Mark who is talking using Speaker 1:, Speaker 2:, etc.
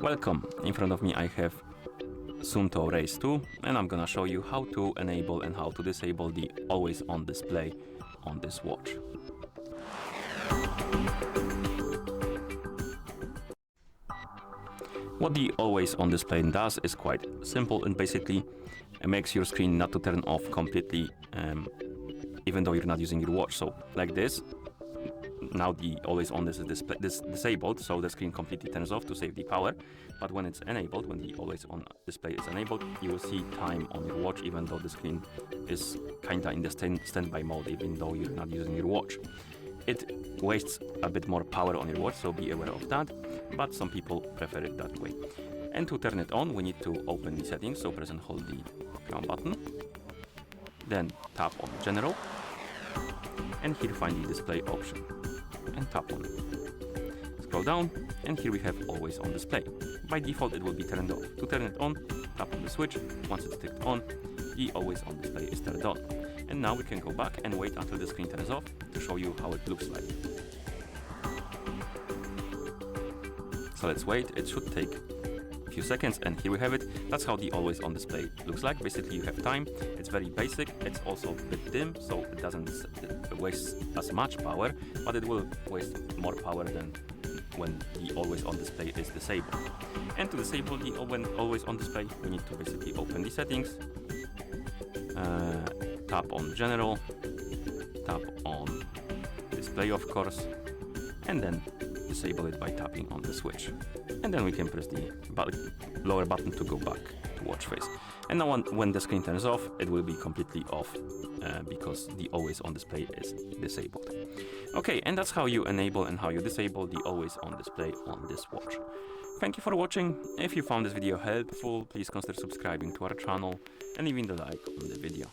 Speaker 1: Welcome, in front of me I have SUUNTO Race 2 and I'm gonna show you how to enable and how to disable the always on display on this watch. What the always on display does is quite simple and basically it makes your screen not to turn off completely even though you're not using your watch. So like this, now the always on is disabled, so the screen completely turns off to save the power. But when it's enabled, when the always on display is enabled, you will see time on your watch even though the screen is kinda in the standby mode, even though you're not using your watch. It wastes a bit more power on your watch, so be aware of that, but some people prefer it that way. And to turn it on, we need to open the settings, so press and hold the crown button, then tap on General, and here find the display option, and tap on it. Scroll down, and here we have always on display. By default it will be turned off. To turn it on, tap on the switch. Once it's ticked on, the always on display is turned on. And now we can go back and wait until the screen turns off to show you how it looks like. So let's wait, it should take a few seconds, and here we have it. That's how the always on display looks like. Basically you have time, it's very basic, it's also a bit dim, so it doesn't waste as much power, but it will waste more power than when the always on display is disabled. And to disable the always on display, we need to basically open the settings, tap on General, tap on Display of course, and then disable it by tapping on the switch. And then we can press the lower button to go back to watch face. And now when the screen turns off, it will be completely off because the always on display is disabled. Okay, and that's how you enable and how you disable the always on display on this watch. Thank you for watching. If you found this video helpful, please consider subscribing to our channel and leaving the like on the video.